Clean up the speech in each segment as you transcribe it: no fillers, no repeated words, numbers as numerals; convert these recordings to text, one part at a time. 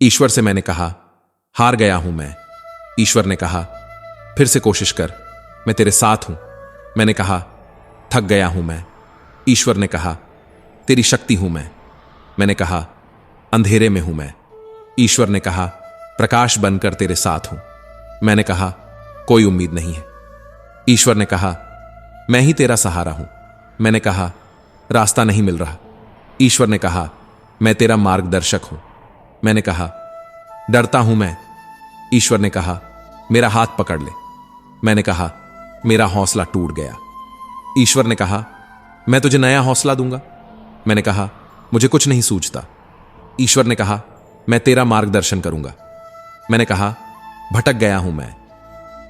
ईश्वर से मैंने कहा, हार गया हूं मैं। ईश्वर ने कहा, फिर से कोशिश कर, मैं तेरे साथ हूं। मैंने कहा, थक गया हूं मैं। ईश्वर ने कहा, तेरी शक्ति हूं मैं। मैंने कहा, अंधेरे में हूं मैं। ईश्वर ने कहा, प्रकाश बनकर तेरे साथ हूं। मैंने कहा, कोई उम्मीद नहीं है। ईश्वर ने कहा, मैं ही तेरा सहारा हूं। मैंने कहा, रास्ता नहीं मिल रहा। ईश्वर ने कहा, मैं तेरा मार्गदर्शक हूं। मैंने कहा, डरता हूं मैं। ईश्वर ने कहा, मेरा हाथ पकड़ ले। मैंने कहा, मेरा हौसला टूट गया। ईश्वर ने कहा, मैं तुझे नया हौसला दूंगा। मैंने कहा, मुझे कुछ नहीं सूझता। ईश्वर ने कहा, मैं तेरा मार्गदर्शन करूंगा। मैंने कहा, भटक गया हूं मैं।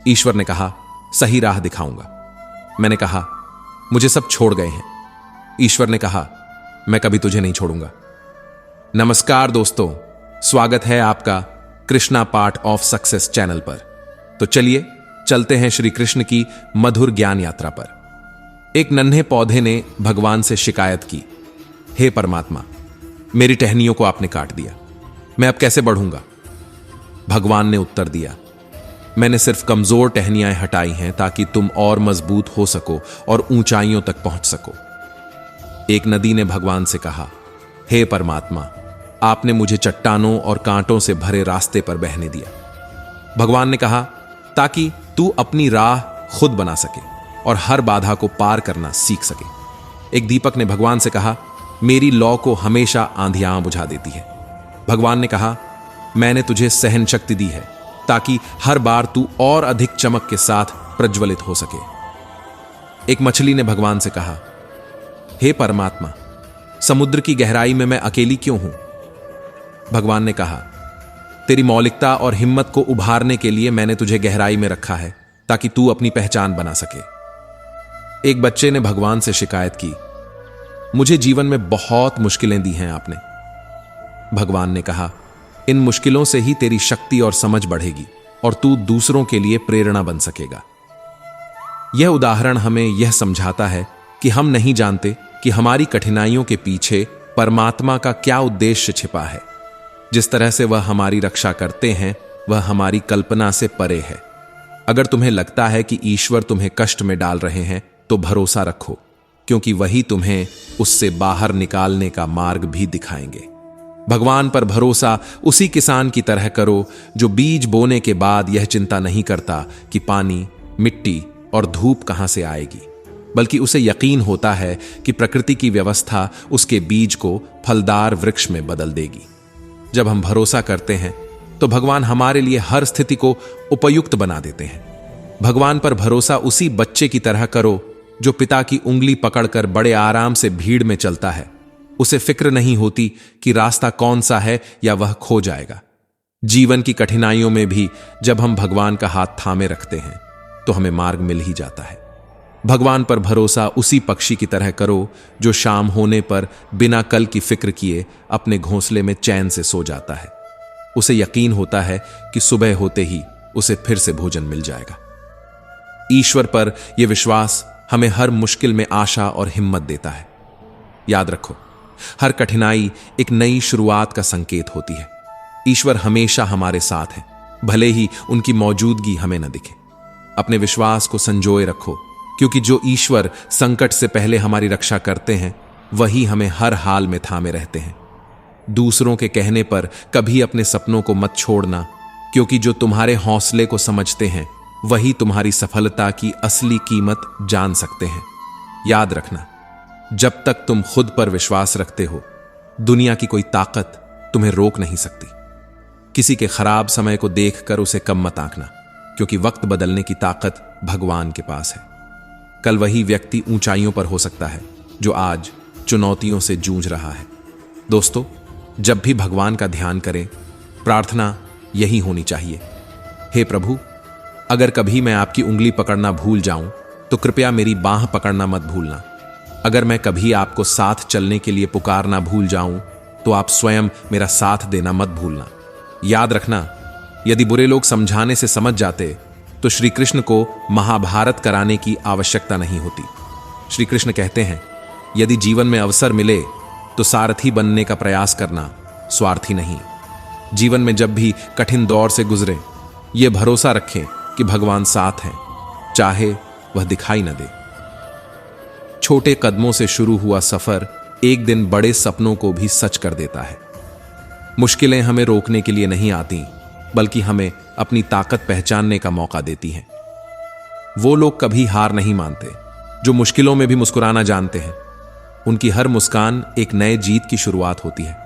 ईश्वर ने कहा, सही राह दिखाऊंगा। मैंने कहा, मुझे सब छोड़ गए हैं। ईश्वर ने कहा, मैं कभी तुझे नहीं छोड़ूंगा। नमस्कार दोस्तों, स्वागत है आपका Krishna part of success channel पर। तो चलिए चलते हैं श्री कृष्ण की मधुर ज्ञान यात्रा पर। एक नन्हे पौधे ने भगवान से शिकायत की, हे परमात्मा, मेरी टहनियों को आपने काट दिया, मैं अब कैसे बढ़ूंगा? भगवान ने उत्तर दिया, मैंने सिर्फ कमजोर टहनियां हटाई हैं ताकि तुम और मजबूत हो सको और ऊंचाइयों तक पहुंच सको। एक नदी ने भगवान से कहा, हे परमात्मा, आपने मुझे चट्टानों और कांटों से भरे रास्ते पर बहने दिया। भगवान ने कहा, ताकि तू अपनी राह खुद बना सके और हर बाधा को पार करना सीख सके। एक दीपक ने भगवान से कहा, मेरी लौ को हमेशा आंधियां बुझा देती है। भगवान ने कहा, मैंने तुझे सहन शक्ति दी है ताकि हर बार तू और अधिक चमक के साथ प्रज्वलित हो सके। एक मछली ने भगवान से कहा, हे परमात्मा, समुद्र की गहराई में मैं अकेली क्यों हूं? भगवान ने कहा, तेरी मौलिकता और हिम्मत को उभारने के लिए मैंने तुझे गहराई में रखा है ताकि तू अपनी पहचान बना सके। एक बच्चे ने भगवान से शिकायत की, मुझे जीवन में बहुत मुश्किलें दी हैं आपने। भगवान ने कहा, इन मुश्किलों से ही तेरी शक्ति और समझ बढ़ेगी और तू दूसरों के लिए प्रेरणा बन सकेगा। यह उदाहरण हमें यह समझाता है कि हम नहीं जानते कि हमारी कठिनाइयों के पीछे परमात्मा का क्या उद्देश्य छिपा है। जिस तरह से वह हमारी रक्षा करते हैं वह हमारी कल्पना से परे है। अगर तुम्हें लगता है कि ईश्वर तुम्हें कष्ट में डाल रहे हैं तो भरोसा रखो, क्योंकि वही तुम्हें उससे बाहर निकालने का मार्ग भी दिखाएंगे। भगवान पर भरोसा उसी किसान की तरह करो जो बीज बोने के बाद यह चिंता नहीं करता कि पानी, मिट्टी और धूप कहां से आएगी, बल्कि उसे यकीन होता है कि प्रकृति की व्यवस्था उसके बीज को फलदार वृक्ष में बदल देगी। जब हम भरोसा करते हैं तो भगवान हमारे लिए हर स्थिति को उपयुक्त बना देते हैं। भगवान पर भरोसा उसी बच्चे की तरह करो जो पिता की उंगली पकड़कर बड़े आराम से भीड़ में चलता है। उसे फिक्र नहीं होती कि रास्ता कौन सा है या वह खो जाएगा। जीवन की कठिनाइयों में भी जब हम भगवान का हाथ थामे रखते हैं तो हमें मार्ग मिल ही जाता है। भगवान पर भरोसा उसी पक्षी की तरह करो जो शाम होने पर बिना कल की फिक्र किए अपने घोंसले में चैन से सो जाता है। उसे यकीन होता है कि सुबह होते ही उसे फिर से भोजन मिल जाएगा। ईश्वर पर यह विश्वास हमें हर मुश्किल में आशा और हिम्मत देता है। याद रखो, हर कठिनाई एक नई शुरुआत का संकेत होती है। ईश्वर हमेशा हमारे साथ है, भले ही उनकी मौजूदगी हमें न दिखे। अपने विश्वास को संजोए रखो, क्योंकि जो ईश्वर संकट से पहले हमारी रक्षा करते हैं वही हमें हर हाल में थामे रहते हैं। दूसरों के कहने पर कभी अपने सपनों को मत छोड़ना, क्योंकि जो तुम्हारे हौसले को समझते हैं वही तुम्हारी सफलता की असली कीमत जान सकते हैं। याद रखना, जब तक तुम खुद पर विश्वास रखते हो, दुनिया की कोई ताकत तुम्हें रोक नहीं सकती। किसी के खराब समय को देखकर उसे कम मत आंकना, क्योंकि वक्त बदलने की ताकत भगवान के पास है। कल वही व्यक्ति ऊंचाइयों पर हो सकता है जो आज चुनौतियों से जूझ रहा है। दोस्तों, जब भी भगवान का ध्यान करें, प्रार्थना यही होनी चाहिए, हे प्रभु, अगर कभी मैं आपकी उंगली पकड़ना भूल जाऊं तो कृपया मेरी बांह पकड़ना मत भूलना। अगर मैं कभी आपको साथ चलने के लिए पुकारना भूल जाऊं तो आप स्वयं मेरा साथ देना मत भूलना। याद रखना, यदि बुरे लोग समझाने से समझ जाते तो श्री कृष्ण को महाभारत कराने की आवश्यकता नहीं होती। श्री कृष्ण कहते हैं, यदि जीवन में अवसर मिले तो सारथी बनने का प्रयास करना, स्वार्थी नहीं। जीवन में जब भी कठिन दौर से गुजरें, ये भरोसा रखें कि भगवान साथ हैं, चाहे वह दिखाई न दे। छोटे कदमों से शुरू हुआ सफर एक दिन बड़े सपनों को भी सच कर देता है। मुश्किलें हमें रोकने के लिए नहीं आती, बल्कि हमें अपनी ताकत पहचानने का मौका देती हैं। वो लोग कभी हार नहीं मानते जो मुश्किलों में भी मुस्कुराना जानते हैं। उनकी हर मुस्कान एक नए जीत की शुरुआत होती है।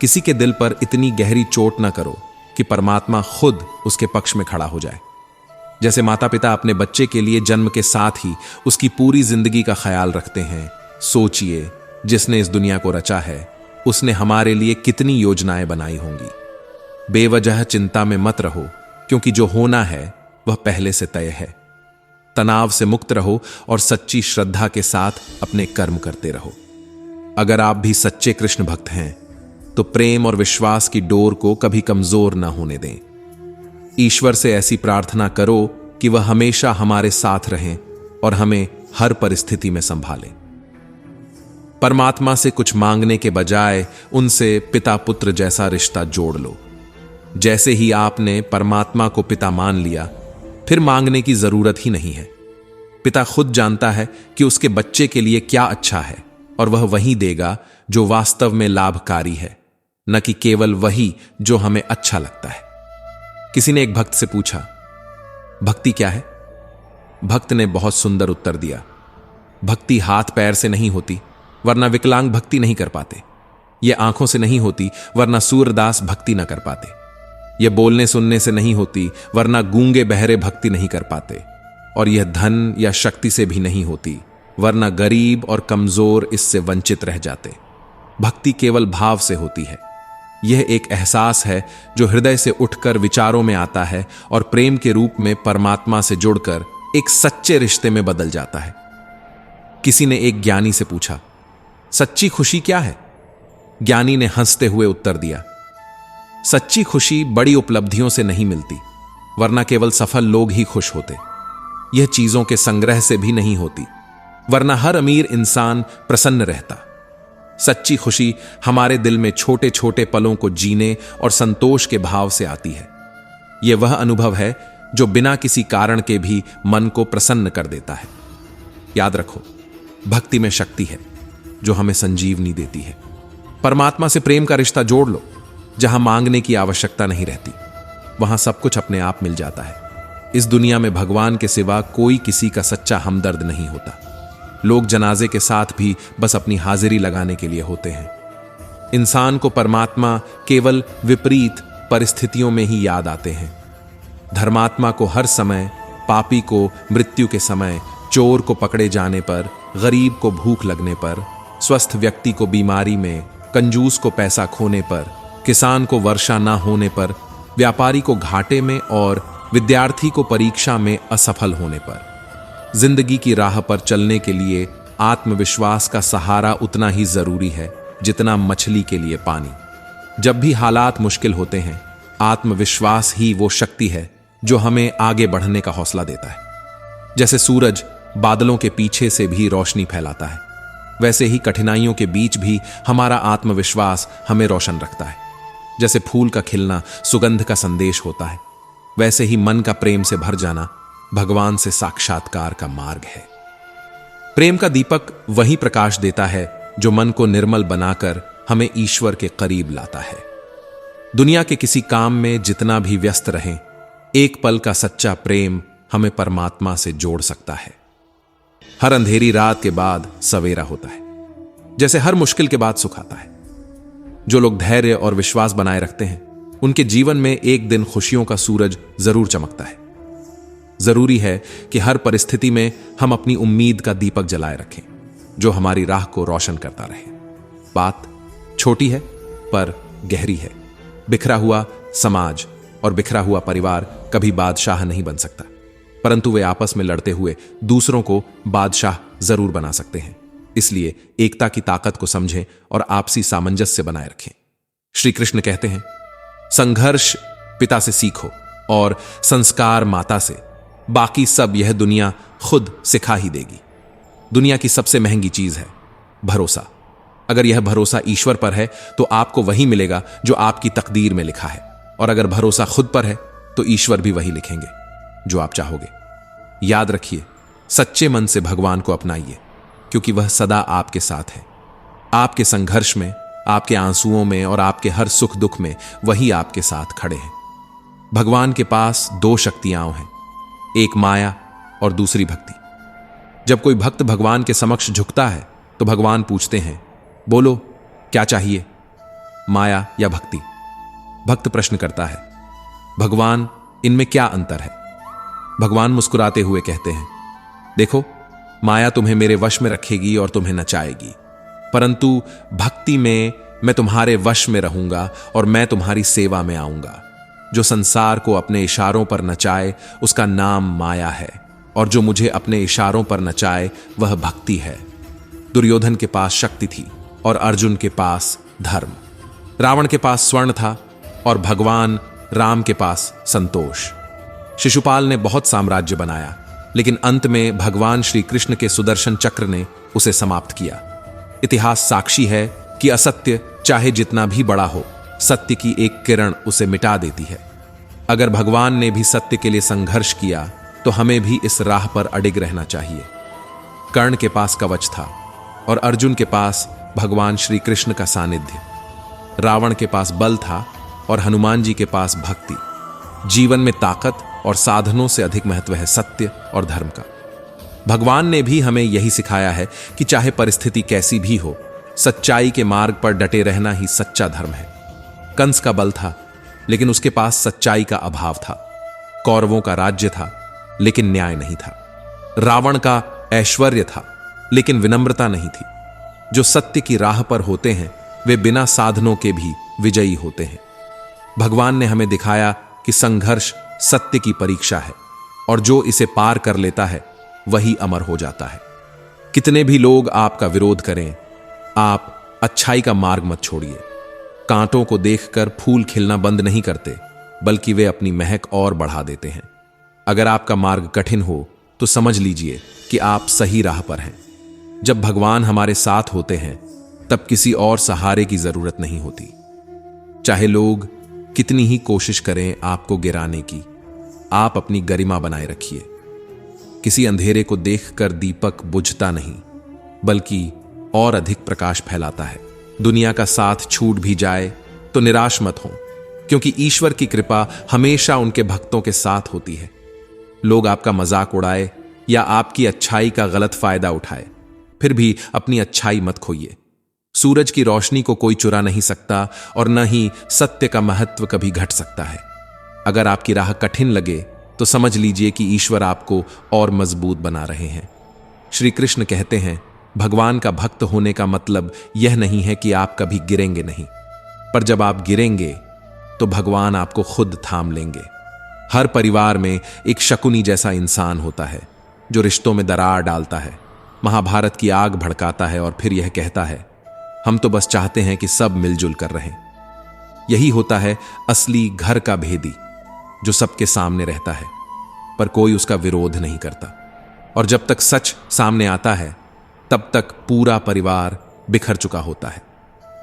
किसी के दिल पर इतनी गहरी चोट न करो कि परमात्मा खुद उसके पक्ष में खड़ा हो जाए। जैसे माता पिता अपने बच्चे के लिए जन्म के साथ ही उसकी पूरी जिंदगी का ख्याल रखते हैं, सोचिए जिसने इस दुनिया को रचा है उसने हमारे लिए कितनी योजनाएं बनाई होंगी। बेवजह चिंता में मत रहो, क्योंकि जो होना है वह पहले से तय है। तनाव से मुक्त रहो और सच्ची श्रद्धा के साथ अपने कर्म करते रहो। अगर आप भी सच्चे कृष्ण भक्त हैं तो प्रेम और विश्वास की डोर को कभी कमजोर ना होने दें। ईश्वर से ऐसी प्रार्थना करो कि वह हमेशा हमारे साथ रहें और हमें हर परिस्थिति में संभालें। परमात्मा से कुछ मांगने के बजाय उनसे पिता पुत्र जैसा रिश्ता जोड़ लो। जैसे ही आपने परमात्मा को पिता मान लिया, फिर मांगने की जरूरत ही नहीं है। पिता खुद जानता है कि उसके बच्चे के लिए क्या अच्छा है और वह वही देगा जो वास्तव में लाभकारी है, न कि केवल वही जो हमें अच्छा लगता है। किसी ने एक भक्त से पूछा, भक्ति क्या है? भक्त ने बहुत सुंदर उत्तर दिया, भक्ति हाथ पैर से नहीं होती, वरना विकलांग भक्ति नहीं कर पाते। यह आंखों से नहीं होती, वरना सूरदास भक्ति न कर पाते। यह बोलने सुनने से नहीं होती, वरना गूंगे बहरे भक्ति नहीं कर पाते। और यह धन या शक्ति से भी नहीं होती, वरना गरीब और कमजोर इससे वंचित रह जाते। भक्ति केवल भाव से होती है। यह एक एहसास है जो हृदय से उठकर विचारों में आता है और प्रेम के रूप में परमात्मा से जुड़कर एक सच्चे रिश्ते में बदल जाता है। किसी ने एक ज्ञानी से पूछा, सच्ची खुशी क्या है? ज्ञानी ने हंसते हुए उत्तर दिया, सच्ची खुशी बड़ी उपलब्धियों से नहीं मिलती, वरना केवल सफल लोग ही खुश होते। यह चीजों के संग्रह से भी नहीं होती, वरना हर अमीर इंसान प्रसन्न रहता। सच्ची खुशी हमारे दिल में छोटे छोटे पलों को जीने और संतोष के भाव से आती है। यह वह अनुभव है जो बिना किसी कारण के भी मन को प्रसन्न कर देता है। याद रखो, भक्ति में शक्ति है जो हमें संजीवनी देती है। परमात्मा से प्रेम का रिश्ता जोड़ लो। जहां मांगने की आवश्यकता नहीं रहती, वहां सब कुछ अपने आप मिल जाता है। इस दुनिया में भगवान के सिवा कोई किसी का सच्चा हमदर्द नहीं होता। लोग जनाजे के साथ भी बस अपनी हाजिरी लगाने के लिए होते हैं। इंसान को परमात्मा केवल विपरीत परिस्थितियों में ही याद आते हैं। धर्मात्मा को हर समय, पापी को मृत्यु के समय, चोर को पकड़े जाने पर, गरीब को भूख लगने पर, स्वस्थ व्यक्ति को बीमारी में, कंजूस को पैसा खोने पर, किसान को वर्षा ना होने पर, व्यापारी को घाटे में और विद्यार्थी को परीक्षा में असफल होने पर। जिंदगी की राह पर चलने के लिए आत्मविश्वास का सहारा उतना ही जरूरी है जितना मछली के लिए पानी। जब भी हालात मुश्किल होते हैं, आत्मविश्वास ही वो शक्ति है जो हमें आगे बढ़ने का हौसला देता है। जैसे सूरज बादलों के पीछे से भी रोशनी फैलाता है, वैसे ही कठिनाइयों के बीच भी हमारा आत्मविश्वास हमें रोशन रखता है। जैसे फूल का खिलना सुगंध का संदेश होता है, वैसे ही मन का प्रेम से भर जाना भगवान से साक्षात्कार का मार्ग है। प्रेम का दीपक वही प्रकाश देता है जो मन को निर्मल बनाकर हमें ईश्वर के करीब लाता है। दुनिया के किसी काम में जितना भी व्यस्त रहें, एक पल का सच्चा प्रेम हमें परमात्मा से जोड़ सकता है। हर अंधेरी रात के बाद सवेरा होता है, जैसे हर मुश्किल के बाद सुख आता है। जो लोग धैर्य और विश्वास बनाए रखते हैं, उनके जीवन में एक दिन खुशियों का सूरज जरूर चमकता है। जरूरी है कि हर परिस्थिति में हम अपनी उम्मीद का दीपक जलाए रखें, जो हमारी राह को रोशन करता रहे। बात छोटी है पर गहरी है। बिखरा हुआ समाज और बिखरा हुआ परिवार कभी बादशाह नहीं बन सकता, परंतु वे आपस में लड़ते हुए दूसरों को बादशाह जरूर बना सकते हैं। इसलिए एकता की ताकत को समझें और आपसी सामंजस्य बनाए रखें। श्री कृष्ण कहते हैं, संघर्ष पिता से सीखो और संस्कार माता से, बाकी सब यह दुनिया खुद सिखा ही देगी। दुनिया की सबसे महंगी चीज है भरोसा। अगर यह भरोसा ईश्वर पर है तो आपको वही मिलेगा जो आपकी तकदीर में लिखा है, और अगर भरोसा खुद पर है तो ईश्वर भी वही लिखेंगे जो आप चाहोगे। याद रखिए, सच्चे मन से भगवान को अपनाइए, क्योंकि वह सदा आपके साथ है। आपके संघर्ष में, आपके आंसुओं में और आपके हर सुख दुख में वही आपके साथ खड़े हैं। भगवान के पास दो शक्तियां हैं, एक माया और दूसरी भक्ति। जब कोई भक्त भगवान के समक्ष झुकता है तो भगवान पूछते हैं, बोलो क्या चाहिए, माया या भक्ति? भक्त प्रश्न करता है, भगवान इनमें क्या अंतर है? भगवान मुस्कुराते हुए कहते हैं, देखो, माया तुम्हें मेरे वश में रखेगी और तुम्हें नचाएगी, परंतु भक्ति में मैं तुम्हारे वश में रहूंगा और मैं तुम्हारी सेवा में आऊंगा। जो संसार को अपने इशारों पर नचाए उसका नाम माया है, और जो मुझे अपने इशारों पर नचाए वह भक्ति है। दुर्योधन के पास शक्ति थी और अर्जुन के पास धर्म। रावण के पास स्वर्ण था और भगवान राम के पास संतोष। शिशुपाल ने बहुत साम्राज्य बनाया, लेकिन अंत में भगवान श्री कृष्ण के सुदर्शन चक्र ने उसे समाप्त किया। इतिहास साक्षी है कि असत्य चाहे जितना भी बड़ा हो, सत्य की एक किरण उसे मिटा देती है। अगर भगवान ने भी सत्य के लिए संघर्ष किया तो हमें भी इस राह पर अडिग रहना चाहिए। कर्ण के पास कवच था और अर्जुन के पास भगवान श्री कृष्ण का सानिध्य। रावण के पास बल था और हनुमान जी के पास भक्ति। जीवन में ताकत और साधनों से अधिक महत्व है सत्य और धर्म का। भगवान ने भी हमें यही सिखाया है कि चाहे परिस्थिति कैसी भी हो, सच्चाई के मार्ग पर डटे रहना ही सच्चा धर्म है। कंस का बल था, लेकिन उसके पास सच्चाई का अभाव था। कौरवों का राज्य था, लेकिन न्याय नहीं था। रावण का ऐश्वर्य था, लेकिन विनम्रता नहीं थी। जो सत्य की राह पर होते हैं वे बिना साधनों के भी विजयी होते हैं। भगवान ने हमें दिखाया कि संघर्ष सत्य की परीक्षा है, और जो इसे पार कर लेता है वही अमर हो जाता है। कितने भी लोग आपका विरोध करें, आप अच्छाई का मार्ग मत छोड़िए। कांटों को देखकर फूल खिलना बंद नहीं करते, बल्कि वे अपनी महक और बढ़ा देते हैं। अगर आपका मार्ग कठिन हो तो समझ लीजिए कि आप सही राह पर हैं। जब भगवान हमारे साथ होते हैं तब किसी और सहारे की जरूरत नहीं होती। चाहे लोग कितनी ही कोशिश करें आपको गिराने की, आप अपनी गरिमा बनाए रखिए। किसी अंधेरे को देखकर दीपक बुझता नहीं, बल्कि और अधिक प्रकाश फैलाता है। दुनिया का साथ छूट भी जाए तो निराश मत हो, क्योंकि ईश्वर की कृपा हमेशा उनके भक्तों के साथ होती है। लोग आपका मजाक उड़ाए या आपकी अच्छाई का गलत फायदा उठाए, फिर भी अपनी अच्छाई मत खोइए। सूरज की रोशनी को कोई चुरा नहीं सकता और न ही सत्य का महत्व कभी घट सकता है। अगर आपकी राह कठिन लगे तो समझ लीजिए कि ईश्वर आपको और मजबूत बना रहे हैं। श्री कृष्ण कहते हैं, भगवान का भक्त होने का मतलब यह नहीं है कि आप कभी गिरेंगे नहीं, पर जब आप गिरेंगे तो भगवान आपको खुद थाम लेंगे। हर परिवार में एक शकुनी जैसा इंसान होता है जो रिश्तों में दरार डालता है, महाभारत की आग भड़काता है और फिर यह कहता है, हम तो बस चाहते हैं कि सब मिलजुल कर रहें। यही होता है असली घर का भेदी, जो सबके सामने रहता है पर कोई उसका विरोध नहीं करता। और जब तक सच सामने आता है तब तक पूरा परिवार बिखर चुका होता है।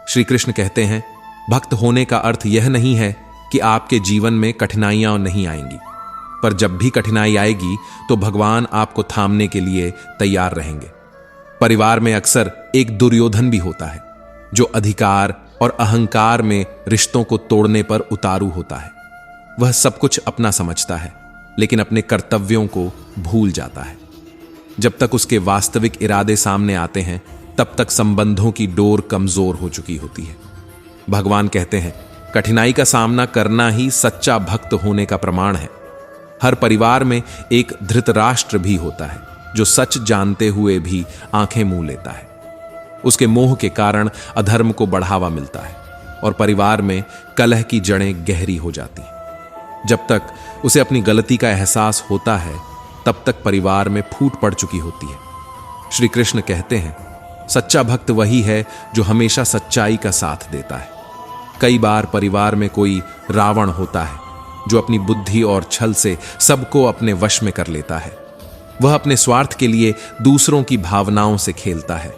श्री कृष्ण कहते हैं, भक्त होने का अर्थ यह नहीं है कि आपके जीवन में कठिनाइयां नहीं आएंगी, पर जब भी कठिनाई आएगी तो भगवान आपको थामने के लिए तैयार रहेंगे। परिवार में अक्सर एक दुर्योधन भी होता है जो अधिकार और अहंकार में रिश्तों को तोड़ने पर उतारू होता है। वह सब कुछ अपना समझता है, लेकिन अपने कर्तव्यों को भूल जाता है। जब तक उसके वास्तविक इरादे सामने आते हैं तब तक संबंधों की डोर कमजोर हो चुकी होती है। भगवान कहते हैं, कठिनाई का सामना करना ही सच्चा भक्त होने का प्रमाण है। हर परिवार में एक धृतराष्ट्र भी होता है जो सच जानते हुए भी आंखें मूंद लेता है। उसके मोह के कारण अधर्म को बढ़ावा मिलता है और परिवार में कलह की जड़ें गहरी हो जाती हैं। जब तक उसे अपनी गलती का एहसास होता है तब तक परिवार में फूट पड़ चुकी होती है। श्री कृष्ण कहते हैं, सच्चा भक्त वही है जो हमेशा सच्चाई का साथ देता है। कई बार परिवार में कोई रावण होता है जो अपनी बुद्धि और छल से सबको अपने वश में कर लेता है। वह अपने स्वार्थ के लिए दूसरों की भावनाओं से खेलता है।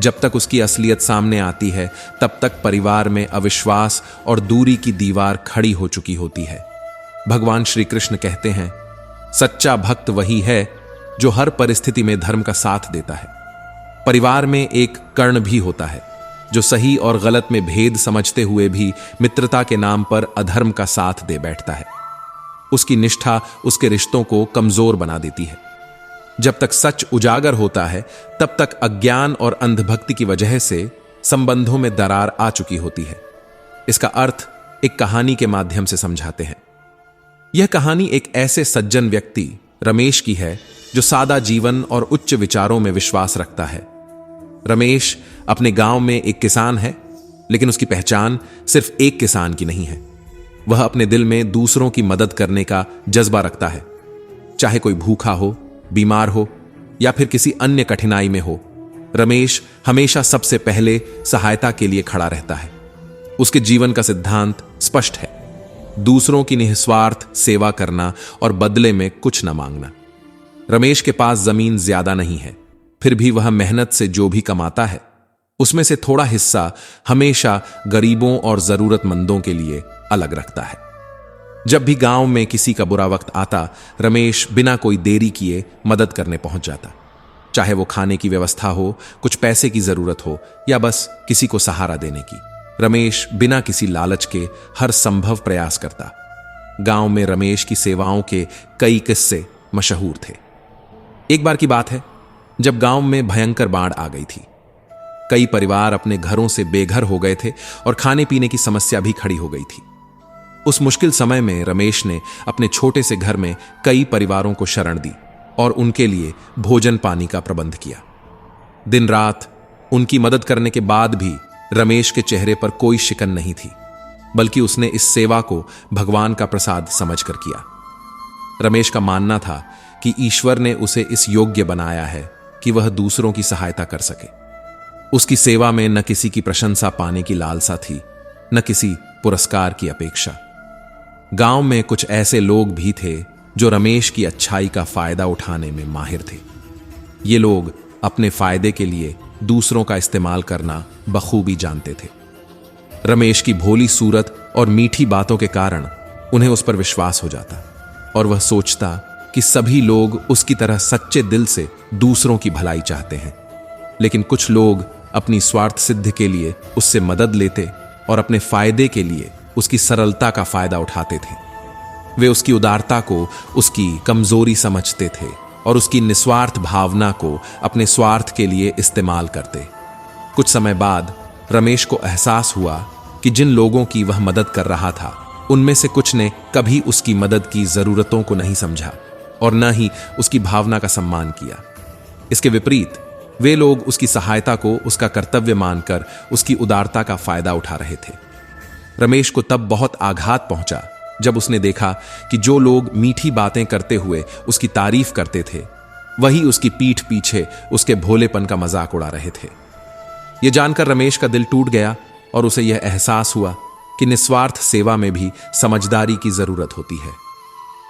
जब तक उसकी असलियत सामने आती है तब तक परिवार में अविश्वास और दूरी की दीवार खड़ी हो चुकी होती है। भगवान श्री कृष्ण कहते हैं, सच्चा भक्त वही है जो हर परिस्थिति में धर्म का साथ देता है। परिवार में एक कर्ण भी होता है जो सही और गलत में भेद समझते हुए भी मित्रता के नाम पर अधर्म का साथ दे बैठता है। उसकी निष्ठा उसके रिश्तों को कमजोर बना देती है। जब तक सच उजागर होता है तब तक अज्ञान और अंधभक्ति की वजह से संबंधों में दरार आ चुकी होती है। इसका अर्थ एक कहानी के माध्यम से समझाते हैं। यह कहानी एक ऐसे सज्जन व्यक्ति रमेश की है जो सादा जीवन और उच्च विचारों में विश्वास रखता है। रमेश अपने गांव में एक किसान है, लेकिन उसकी पहचान सिर्फ एक किसान की नहीं है। वह अपने दिल में दूसरों की मदद करने का जज्बा रखता है। चाहे कोई भूखा हो, बीमार हो या फिर किसी अन्य कठिनाई में हो, रमेश हमेशा सबसे पहले सहायता के लिए खड़ा रहता है। उसके जीवन का सिद्धांत स्पष्ट है, दूसरों की निस्वार्थ सेवा करना और बदले में कुछ न मांगना। रमेश के पास जमीन ज्यादा नहीं है, फिर भी वह मेहनत से जो भी कमाता है उसमें से थोड़ा हिस्सा हमेशा गरीबों और जरूरतमंदों के लिए अलग रखता है। जब भी गांव में किसी का बुरा वक्त आता, रमेश बिना कोई देरी किए मदद करने पहुंच जाता। चाहे वो खाने की व्यवस्था हो, कुछ पैसे की जरूरत हो या बस किसी को सहारा देने की, रमेश बिना किसी लालच के हर संभव प्रयास करता। गांव में रमेश की सेवाओं के कई किस्से मशहूर थे। एक बार की बात है जब गांव में भयंकर बाढ़ आ गई थी। कई परिवार अपने घरों से बेघर हो गए थे और खाने पीने की समस्या भी खड़ी हो गई थी। उस मुश्किल समय में रमेश ने अपने छोटे से घर में कई परिवारों को शरण दी और उनके लिए भोजन पानी का प्रबंध किया। दिन रात उनकी मदद करने के बाद भी रमेश के चेहरे पर कोई शिकन नहीं थी, बल्कि उसने इस सेवा को भगवान का प्रसाद समझकर किया। रमेश का मानना था कि ईश्वर ने उसे इस योग्य बनाया है कि वह दूसरों की सहायता कर सके। उसकी सेवा में न किसी की प्रशंसा पाने की लालसा थी, न किसी पुरस्कार की अपेक्षा। गांव में कुछ ऐसे लोग भी थे जो रमेश की अच्छाई का फायदा उठाने में माहिर थे। ये लोग अपने फायदे के लिए दूसरों का इस्तेमाल करना बखूबी जानते थे। रमेश की भोली सूरत और मीठी बातों के कारण उन्हें उस पर विश्वास हो जाता और वह सोचता कि सभी लोग उसकी तरह सच्चे दिल से दूसरों की भलाई चाहते हैं। लेकिन कुछ लोग अपनी स्वार्थ सिद्धि के लिए उससे मदद लेते और अपने फायदे के लिए उसकी सरलता का फायदा उठाते थे। वे उसकी उदारता को उसकी कमजोरी समझते थे और उसकी निस्वार्थ भावना को अपने स्वार्थ के लिए इस्तेमाल करते। कुछ समय बाद रमेश को एहसास हुआ कि जिन लोगों की वह मदद कर रहा था उनमें से कुछ ने कभी उसकी मदद की जरूरतों को नहीं समझा और न ही उसकी भावना का सम्मान किया। इसके विपरीत वे लोग उसकी सहायता को उसका कर्तव्य मानकर उसकी उदारता का फायदा उठा रहे थे। रमेश को तब बहुत आघात पहुंचा जब उसने देखा कि जो लोग मीठी बातें करते हुए उसकी तारीफ करते थे, वही उसकी पीठ पीछे उसके भोलेपन का मजाक उड़ा रहे थे। यह जानकर रमेश का दिल टूट गया और उसे यह एहसास हुआ कि निस्वार्थ सेवा में भी समझदारी की जरूरत होती है।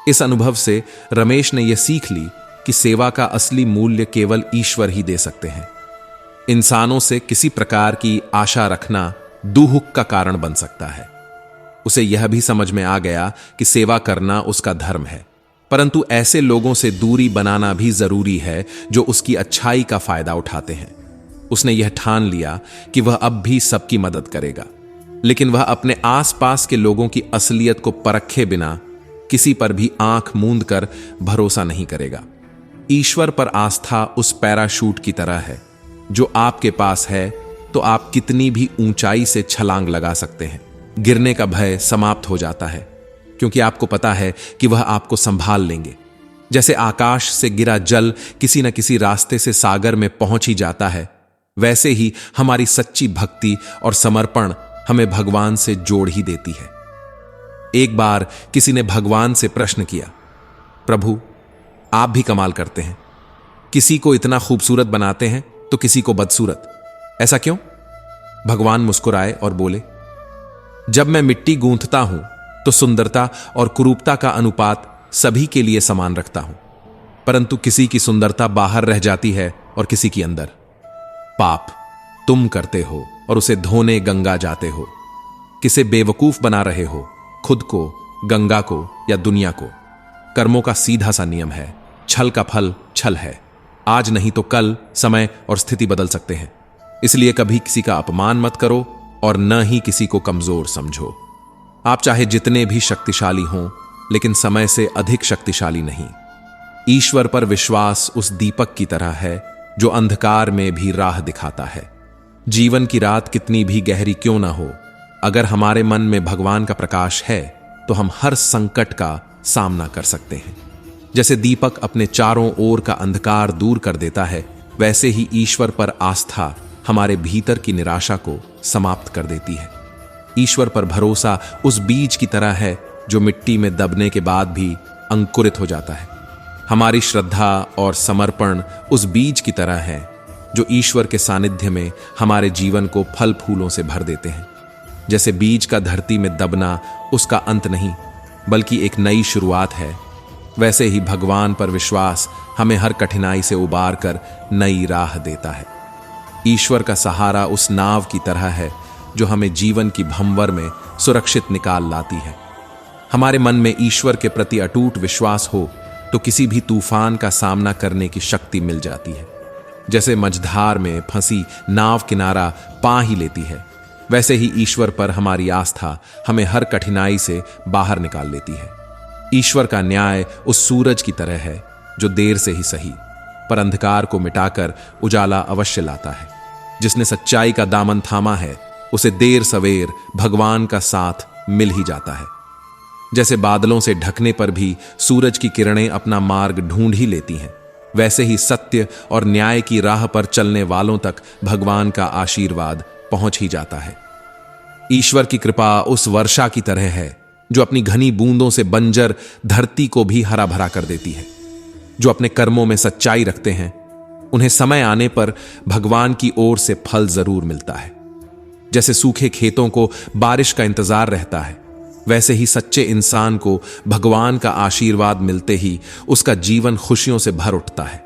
इस अनुभव से रमेश ने यह सीख ली कि सेवा का असली मूल्य केवल ईश्वर ही दे सकते हैं। इंसानों से किसी प्रकार की आशा रखना दुहुक का कारण बन सकता है। उसे यह भी समझ में आ गया कि सेवा करना उसका धर्म है, परंतु ऐसे लोगों से दूरी बनाना भी जरूरी है जो उसकी अच्छाई का फायदा उठाते हैं। उसने यह ठान लिया कि वह अब भी सबकी मदद करेगा, लेकिन वह अपने आसपास के लोगों की असलियत को परखे बिना किसी पर भी आंख मूंद कर भरोसा नहीं करेगा। ईश्वर पर आस्था उस पैराशूट की तरह है जो आपके पास है तो आप कितनी भी ऊंचाई से छलांग लगा सकते हैं। गिरने का भय समाप्त हो जाता है क्योंकि आपको पता है कि वह आपको संभाल लेंगे। जैसे आकाश से गिरा जल किसी न किसी रास्ते से सागर में पहुंच ही जाता है, वैसे ही हमारी सच्ची भक्ति और समर्पण हमें भगवान से जोड़ ही देती है। एक बार किसी ने भगवान से प्रश्न किया, प्रभु आप भी कमाल करते हैं, किसी को इतना खूबसूरत बनाते हैं तो किसी को बदसूरत, ऐसा क्यों? भगवान मुस्कुराए और बोले, जब मैं मिट्टी गूंथता हूं तो सुंदरता और कुरूपता का अनुपात सभी के लिए समान रखता हूं, परंतु किसी की सुंदरता बाहर रह जाती है और किसी की अंदर। पाप तुम करते हो और उसे धोने गंगा जाते हो। किसे बेवकूफ बना रहे हो, खुद को, गंगा को या दुनिया को। कर्मों का सीधा सा नियम है, छल का फल छल है। आज नहीं तो कल समय और स्थिति बदल सकते हैं। इसलिए कभी किसी का अपमान मत करो और न ही किसी को कमजोर समझो। आप चाहे जितने भी शक्तिशाली हों, लेकिन समय से अधिक शक्तिशाली नहीं। ईश्वर पर विश्वास उस दीपक की तरह है जो अंधकार में भी राह दिखाता है। जीवन की रात कितनी भी गहरी क्यों ना हो, अगर हमारे मन में भगवान का प्रकाश है तो हम हर संकट का सामना कर सकते हैं। जैसे दीपक अपने चारों ओर का अंधकार दूर कर देता है, वैसे ही ईश्वर पर आस्था हमारे भीतर की निराशा को समाप्त कर देती है। ईश्वर पर भरोसा उस बीज की तरह है जो मिट्टी में दबने के बाद भी अंकुरित हो जाता है। हमारी श्रद्धा और समर्पण उस बीज की तरह है जो ईश्वर के सानिध्य में हमारे जीवन को फल फूलों से भर देते हैं। जैसे बीज का धरती में दबना उसका अंत नहीं, बल्कि एक नई शुरुआत है, वैसे ही भगवान पर विश्वास हमें हर कठिनाई से उबार कर नई राह देता है। ईश्वर का सहारा उस नाव की तरह है जो हमें जीवन की भंवर में सुरक्षित निकाल लाती है। हमारे मन में ईश्वर के प्रति अटूट विश्वास हो तो किसी भी तूफान का सामना करने की शक्ति मिल जाती है। जैसे मझधार में फंसी नाव किनारा पा ही लेती है, वैसे ही ईश्वर पर हमारी आस्था हमें हर कठिनाई से बाहर निकाल लेती है। ईश्वर का न्याय उस सूरज की तरह है जो देर से ही सही पर अंधकार को मिटाकर उजाला अवश्य लाता है। जिसने सच्चाई का दामन थामा है उसे देर सवेर भगवान का साथ मिल ही जाता है। जैसे बादलों से ढकने पर भी सूरज की किरणें अपना मार्ग ढूंढ ही लेती हैं, वैसे ही सत्य और न्याय की राह पर चलने वालों तक भगवान का आशीर्वाद पहुंच ही जाता है। ईश्वर की कृपा उस वर्षा की तरह है जो अपनी घनी बूंदों से बंजर धरती को भी हरा भरा कर देती है। जो अपने कर्मों में सच्चाई रखते हैं उन्हें समय आने पर भगवान की ओर से फल जरूर मिलता है। जैसे सूखे खेतों को बारिश का इंतजार रहता है, वैसे ही सच्चे इंसान को भगवान का आशीर्वाद मिलते ही उसका जीवन खुशियों से भर उठता है।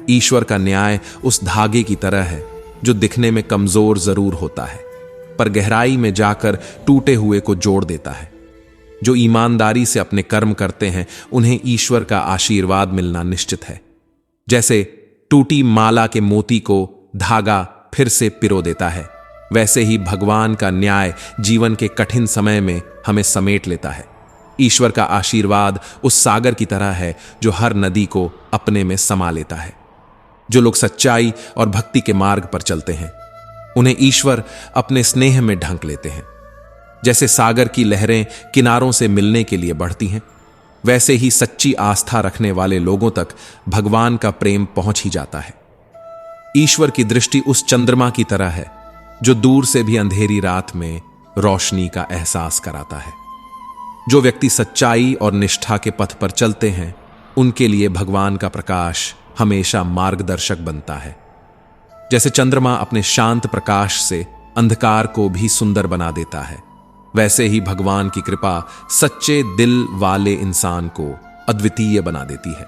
ईश्वर का न्याय उस धागे की तरह है जो दिखने में कमजोर जरूर होता है पर गहराई में जाकर टूटे हुए को जोड़ देता है। जो ईमानदारी से अपने कर्म करते हैं उन्हें ईश्वर का आशीर्वाद मिलना निश्चित है। जैसे टूटी माला के मोती को धागा फिर से पिरो देता है, वैसे ही भगवान का न्याय जीवन के कठिन समय में हमें समेट लेता है। ईश्वर का आशीर्वाद उस सागर की तरह है जो हर नदी को अपने में समा लेता है। जो लोग सच्चाई और भक्ति के मार्ग पर चलते हैं उन्हें ईश्वर अपने स्नेह में ढंक लेते हैं। जैसे सागर की लहरें किनारों से मिलने के लिए बढ़ती हैं, वैसे ही सच्ची आस्था रखने वाले लोगों तक भगवान का प्रेम पहुंच ही जाता है। ईश्वर की दृष्टि उस चंद्रमा की तरह है जो दूर से भी अंधेरी रात में रोशनी का एहसास कराता है। जो व्यक्ति सच्चाई और निष्ठा के पथ पर चलते हैं उनके लिए भगवान का प्रकाश हमेशा मार्गदर्शक बनता है। जैसे चंद्रमा अपने शांत प्रकाश से अंधकार को भी सुंदर बना देता है, वैसे ही भगवान की कृपा सच्चे दिल वाले इंसान को अद्वितीय बना देती है।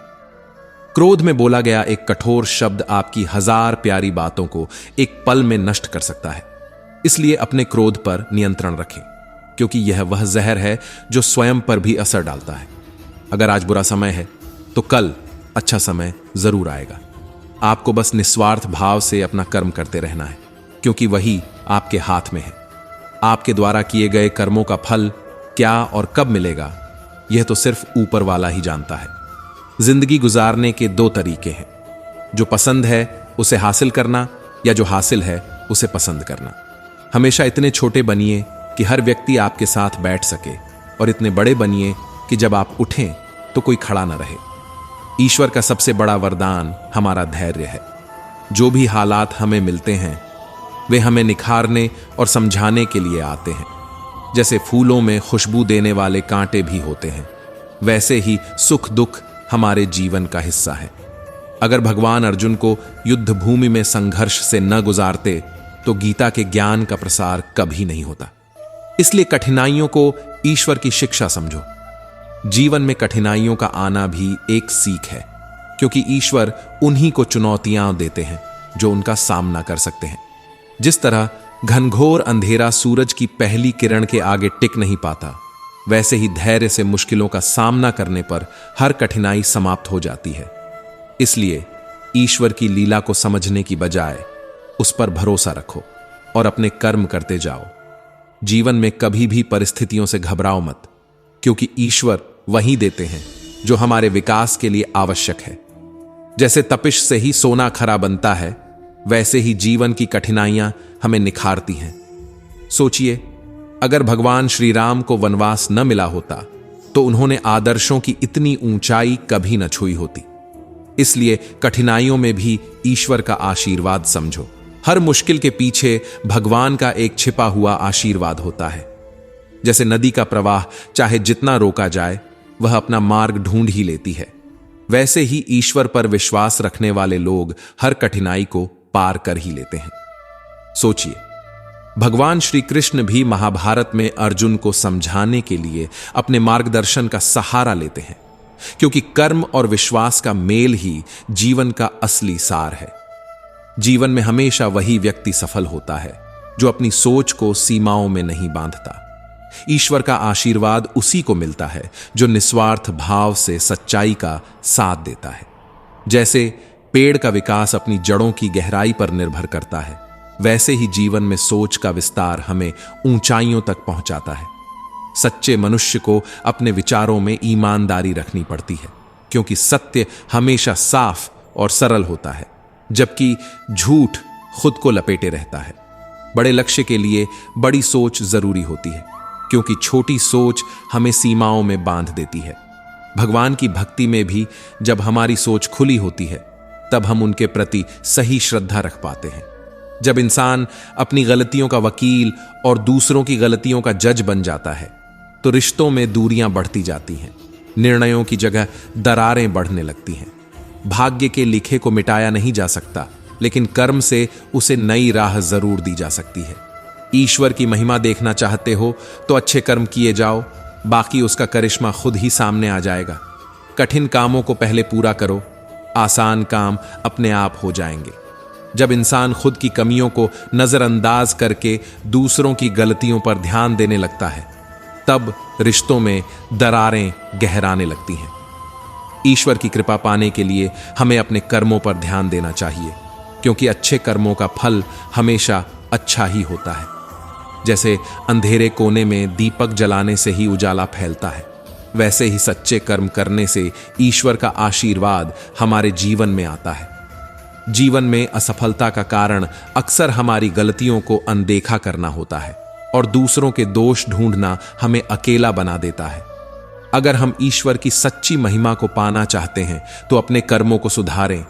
क्रोध में बोला गया एक कठोर शब्द आपकी 1000 प्यारी बातों को एक पल में नष्ट कर सकता है। इसलिए अपने क्रोध पर नियंत्रण रखें, क्योंकि यह वह जहर है जो स्वयं पर भी असर डालता है। अगर आज बुरा समय है तो कल अच्छा समय जरूर आएगा। आपको बस निस्वार्थ भाव से अपना कर्म करते रहना है, क्योंकि वही आपके हाथ में है। आपके द्वारा किए गए कर्मों का फल क्या और कब मिलेगा यह तो सिर्फ ऊपर वाला ही जानता है। जिंदगी गुजारने के 2 तरीके हैं, जो पसंद है उसे हासिल करना या जो हासिल है उसे पसंद करना। हमेशा इतने छोटे बनिए कि हर व्यक्ति आपके साथ बैठ सके, और इतने बड़े बनिए कि जब आप उठें तो कोई खड़ा न रहे। ईश्वर का सबसे बड़ा वरदान हमारा धैर्य है। जो भी हालात हमें मिलते हैं वे हमें निखारने और समझाने के लिए आते हैं। जैसे फूलों में खुशबू देने वाले कांटे भी होते हैं, वैसे ही सुख दुख हमारे जीवन का हिस्सा है। अगर भगवान अर्जुन को युद्ध भूमि में संघर्ष से न गुजारते तो गीता के ज्ञान का प्रसार कभी नहीं होता। इसलिए कठिनाइयों को ईश्वर की शिक्षा समझो। जीवन में कठिनाइयों का आना भी एक सीख है, क्योंकि ईश्वर उन्हीं को चुनौतियां देते हैं जो उनका सामना कर सकते हैं। जिस तरह घनघोर अंधेरा सूरज की पहली किरण के आगे टिक नहीं पाता, वैसे ही धैर्य से मुश्किलों का सामना करने पर हर कठिनाई समाप्त हो जाती है। इसलिए ईश्वर की लीला को समझने की बजाय उस पर भरोसा रखो और अपने कर्म करते जाओ। जीवन में कभी भी परिस्थितियों से घबराओ मत, क्योंकि ईश्वर वही देते हैं जो हमारे विकास के लिए आवश्यक है। जैसे तपिश से ही सोना खरा बनता है, वैसे ही जीवन की कठिनाइयां हमें निखारती हैं। सोचिए, अगर भगवान श्री राम को वनवास न मिला होता तो उन्होंने आदर्शों की इतनी ऊंचाई कभी न छुई होती। इसलिए कठिनाइयों में भी ईश्वर का आशीर्वाद समझो। हर मुश्किल के पीछे भगवान का एक छिपा हुआ आशीर्वाद होता है। जैसे नदी का प्रवाह चाहे जितना रोका जाए, वह अपना मार्ग ढूंढ ही लेती है, वैसे ही ईश्वर पर विश्वास रखने वाले लोग हर कठिनाई को पार कर ही लेते हैं। सोचिए, भगवान श्री कृष्ण भी महाभारत में अर्जुन को समझाने के लिए अपने मार्गदर्शन का सहारा लेते हैं, क्योंकि कर्म और विश्वास का मेल ही जीवन का असली सार है। जीवन में हमेशा वही व्यक्ति सफल होता है जो अपनी सोच को सीमाओं में नहीं बांधता। ईश्वर का आशीर्वाद उसी को मिलता है जो निस्वार्थ भाव से सच्चाई का साथ देता है। जैसे पेड़ का विकास अपनी जड़ों की गहराई पर निर्भर करता है, वैसे ही जीवन में सोच का विस्तार हमें ऊंचाइयों तक पहुंचाता है। सच्चे मनुष्य को अपने विचारों में ईमानदारी रखनी पड़ती है, क्योंकि सत्य हमेशा साफ और सरल होता है, जबकि झूठ खुद को लपेटे रहता है। बड़े लक्ष्य के लिए बड़ी सोच जरूरी होती है, क्योंकि छोटी सोच हमें सीमाओं में बांध देती है। भगवान की भक्ति में भी जब हमारी सोच खुली होती है, तब हम उनके प्रति सही श्रद्धा रख पाते हैं। जब इंसान अपनी गलतियों का वकील और दूसरों की गलतियों का जज बन जाता है, तो रिश्तों में दूरियां बढ़ती जाती हैं, निर्णयों की जगह दरारें बढ़ने लगती हैं। भाग्य के लिखे को मिटाया नहीं जा सकता, लेकिन कर्म से उसे नई राह जरूर दी जा सकती है। ईश्वर की महिमा देखना चाहते हो तो अच्छे कर्म किए जाओ, बाकी उसका करिश्मा खुद ही सामने आ जाएगा। कठिन कामों को पहले पूरा करो, आसान काम अपने आप हो जाएंगे। जब इंसान खुद की कमियों को नजरअंदाज करके दूसरों की गलतियों पर ध्यान देने लगता है, तब रिश्तों में दरारें गहराने लगती हैं। ईश्वर की कृपा पाने के लिए हमें अपने कर्मों पर ध्यान देना चाहिए, क्योंकि अच्छे कर्मों का फल हमेशा अच्छा ही होता है। जैसे अंधेरे कोने में दीपक जलाने से ही उजाला फैलता है, वैसे ही सच्चे कर्म करने से ईश्वर का आशीर्वाद हमारे जीवन में आता है। जीवन में असफलता का कारण अक्सर हमारी गलतियों को अनदेखा करना होता है और दूसरों के दोष ढूंढना हमें अकेला बना देता है। अगर हम ईश्वर की सच्ची महिमा को पाना चाहते हैं तो अपने कर्मों को सुधारें,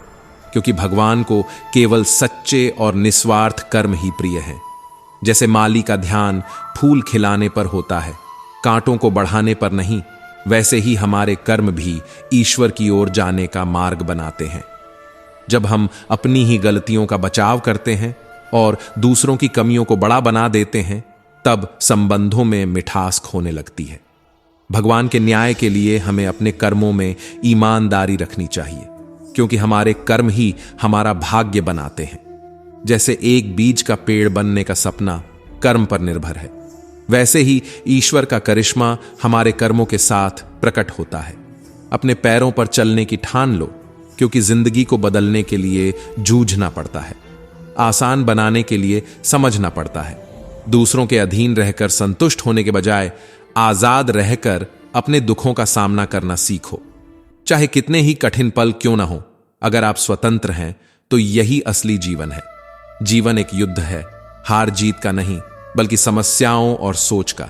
क्योंकि भगवान को केवल सच्चे और निस्वार्थ कर्म ही प्रिय हैं। जैसे माली का ध्यान फूल खिलाने पर होता है, कांटों को बढ़ाने पर नहीं, वैसे ही हमारे कर्म भी ईश्वर की ओर जाने का मार्ग बनाते हैं। जब हम अपनी ही गलतियों का बचाव करते हैं और दूसरों की कमियों को बड़ा बना देते हैं, तब संबंधों में मिठास खोने लगती है। भगवान के न्याय के लिए हमें अपने कर्मों में ईमानदारी रखनी चाहिए, क्योंकि हमारे कर्म ही हमारा भाग्य बनाते हैं। जैसे एक बीज का पेड़ बनने का सपना कर्म पर निर्भर है, वैसे ही ईश्वर का करिश्मा हमारे कर्मों के साथ प्रकट होता है। अपने पैरों पर चलने की ठान लो, क्योंकि जिंदगी को बदलने के लिए जूझना पड़ता है, आसान बनाने के लिए समझना पड़ता है। दूसरों के अधीन रहकर संतुष्ट होने के बजाय आजाद रहकर अपने दुखों का सामना करना सीखो। चाहे कितने ही कठिन पल क्यों ना हो, अगर आप स्वतंत्र हैं तो यही असली जीवन है। जीवन एक युद्ध है, हार जीत का नहीं, बल्कि समस्याओं और सोच का।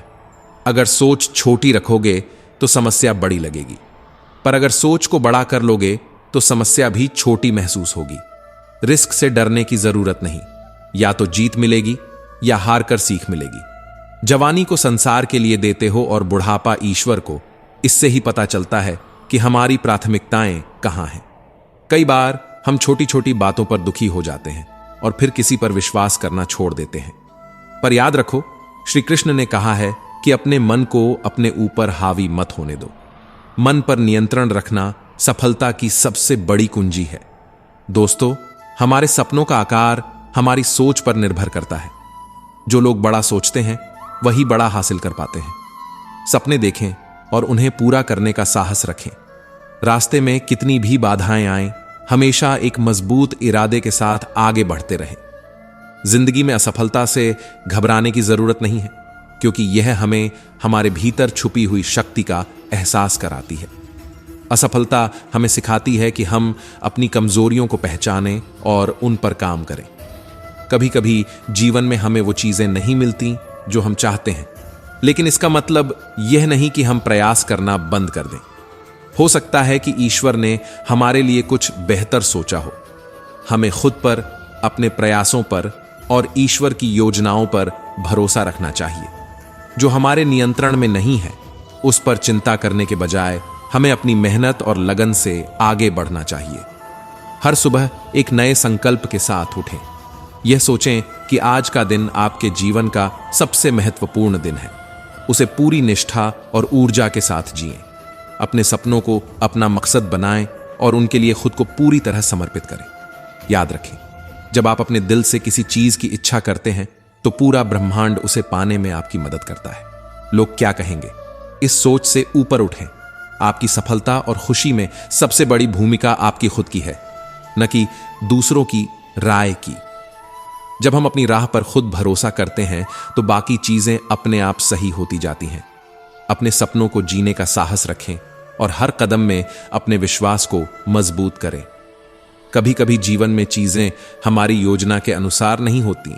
अगर सोच छोटी रखोगे तो समस्या बड़ी लगेगी, पर अगर सोच को बड़ा कर लोगे तो समस्या भी छोटी महसूस होगी। रिस्क से डरने की जरूरत नहीं, या तो जीत मिलेगी या हार कर सीख मिलेगी। जवानी को संसार के लिए देते हो और बुढ़ापा ईश्वर को, इससे ही पता चलता है कि हमारी प्राथमिकताएं कहां हैं। कई बार हम छोटी छोटी बातों पर दुखी हो जाते हैं और फिर किसी पर विश्वास करना छोड़ देते हैं। पर याद रखो, श्री कृष्ण ने कहा है कि अपने मन को अपने ऊपर हावी मत होने दो। मन पर नियंत्रण रखना सफलता की सबसे बड़ी कुंजी है। दोस्तों, हमारे सपनों का आकार हमारी सोच पर निर्भर करता है। जो लोग बड़ा सोचते हैं वही बड़ा हासिल कर पाते हैं। सपने देखें और उन्हें पूरा करने का साहस रखें। रास्ते में कितनी भी बाधाएं आएं, हमेशा एक मजबूत इरादे के साथ आगे बढ़ते रहें। जिंदगी में असफलता से घबराने की जरूरत नहीं है, क्योंकि यह हमें हमारे भीतर छुपी हुई शक्ति का एहसास कराती है। असफलता हमें सिखाती है कि हम अपनी कमजोरियों को पहचानें और उन पर काम करें। कभी कभी जीवन में हमें वो चीजें नहीं मिलती जो हम चाहते हैं, लेकिन इसका मतलब यह नहीं कि हम प्रयास करना बंद कर दें। हो सकता है कि ईश्वर ने हमारे लिए कुछ बेहतर सोचा हो। हमें खुद पर, अपने प्रयासों पर और ईश्वर की योजनाओं पर भरोसा रखना चाहिए। जो हमारे नियंत्रण में नहीं है, उस पर चिंता करने के बजाय हमें अपनी मेहनत और लगन से आगे बढ़ना चाहिए। हर सुबह एक नए संकल्प के साथ उठें। यह सोचें कि आज का दिन आपके जीवन का सबसे महत्वपूर्ण दिन है। उसे पूरी निष्ठा और ऊर्जा के साथ जिएं। अपने सपनों को अपना मकसद बनाएं और उनके लिए खुद को पूरी तरह समर्पित करें। याद रखें, जब आप अपने दिल से किसी चीज की इच्छा करते हैं तो पूरा ब्रह्मांड उसे पाने में आपकी मदद करता है। लोग क्या कहेंगे, इस सोच से ऊपर उठें। आपकी सफलता और खुशी में सबसे बड़ी भूमिका आपकी खुद की है, न कि दूसरों की राय की। जब हम अपनी राह पर खुद भरोसा करते हैं तो बाकी चीजें अपने आप सही होती जाती हैं। अपने सपनों को जीने का साहस रखें और हर कदम में अपने विश्वास को मजबूत करें। कभी कभी जीवन में चीजें हमारी योजना के अनुसार नहीं होती,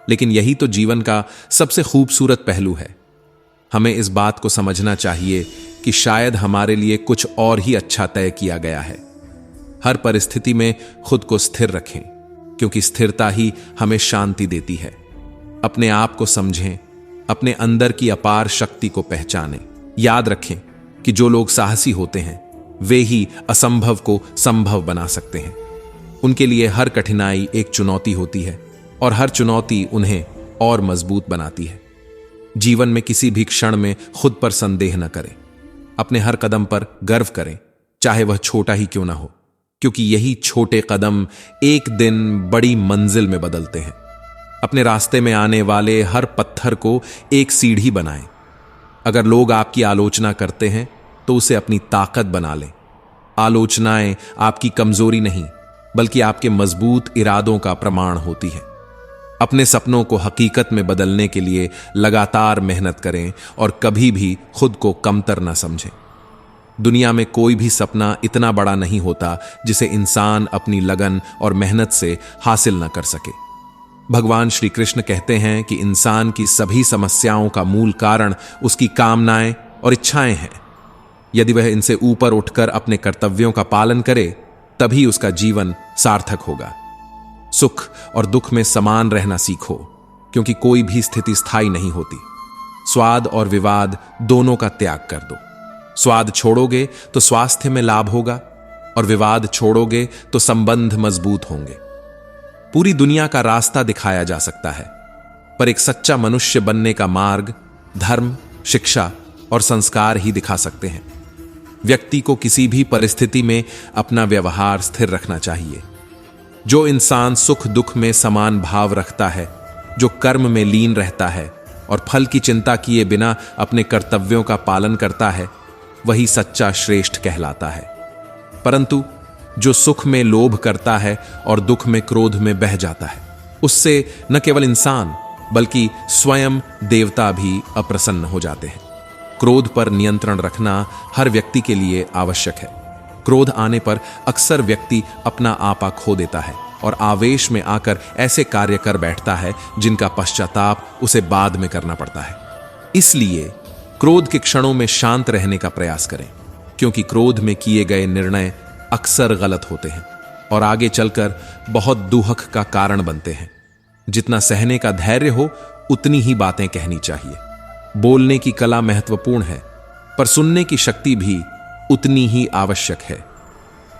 लेकिन यही तो जीवन का सबसे खूबसूरत पहलू है। हमें इस बात को समझना चाहिए कि शायद हमारे लिए कुछ और ही अच्छा तय किया गया है। हर परिस्थिति में खुद को स्थिर रखें, क्योंकि स्थिरता ही हमें शांति देती है। अपने आप को समझें, अपने अंदर की अपार शक्ति को पहचानें। याद रखें कि जो लोग साहसी होते हैं वे ही असंभव को संभव बना सकते हैं। उनके लिए हर कठिनाई एक चुनौती होती है और हर चुनौती उन्हें और मजबूत बनाती है। जीवन में किसी भी क्षण में खुद पर संदेह न करें। अपने हर कदम पर गर्व करें, चाहे वह छोटा ही क्यों ना हो, क्योंकि यही छोटे कदम एक दिन बड़ी मंजिल में बदलते हैं। अपने रास्ते में आने वाले हर पत्थर को एक सीढ़ी बनाएं। अगर लोग आपकी आलोचना करते हैं तो उसे अपनी ताकत बना लें। आलोचनाएं आपकी कमजोरी नहीं, बल्कि आपके मजबूत इरादों का प्रमाण होती है। अपने सपनों को हकीकत में बदलने के लिए लगातार मेहनत करें और कभी भी खुद को कमतर न समझें। दुनिया में कोई भी सपना इतना बड़ा नहीं होता जिसे इंसान अपनी लगन और मेहनत से हासिल न कर सके। भगवान श्री कृष्ण कहते हैं कि इंसान की सभी समस्याओं का मूल कारण उसकी कामनाएं और इच्छाएं हैं। यदि वह इनसे ऊपर उठकर अपने कर्तव्यों का पालन करे, तभी उसका जीवन सार्थक होगा। सुख और दुख में समान रहना सीखो, क्योंकि कोई भी स्थिति स्थायी नहीं होती। स्वाद और विवाद दोनों का त्याग कर दो। स्वाद छोड़ोगे तो स्वास्थ्य में लाभ होगा और विवाद छोड़ोगे तो संबंध मजबूत होंगे। पूरी दुनिया का रास्ता दिखाया जा सकता है, पर एक सच्चा मनुष्य बनने का मार्ग धर्म, शिक्षा और संस्कार ही दिखा सकते हैं। व्यक्ति को किसी भी परिस्थिति में अपना व्यवहार स्थिर रखना चाहिए। जो इंसान सुख दुख में समान भाव रखता है, जो कर्म में लीन रहता है और फल की चिंता किए बिना अपने कर्तव्यों का पालन करता है, वही सच्चा श्रेष्ठ कहलाता है। परंतु जो सुख में लोभ करता है और दुख में क्रोध में बह जाता है, उससे न केवल इंसान बल्कि स्वयं देवता भी अप्रसन्न हो जाते हैं। क्रोध पर नियंत्रण रखना हर व्यक्ति के लिए आवश्यक है। क्रोध आने पर अक्सर व्यक्ति अपना आपा खो देता है और आवेश में आकर ऐसे कार्य कर बैठता है जिनका पश्चाताप उसे बाद में करना पड़ता है। इसलिए क्रोध के क्षणों में शांत रहने का प्रयास करें, क्योंकि क्रोध में किए गए निर्णय अक्सर गलत होते हैं और आगे चलकर बहुत दुहक का कारण बनते हैं। जितना सहने का धैर्य हो, उतनी ही बातें कहनी चाहिए। बोलने की कला महत्वपूर्ण है, पर सुनने की शक्ति भी उतनी ही आवश्यक है,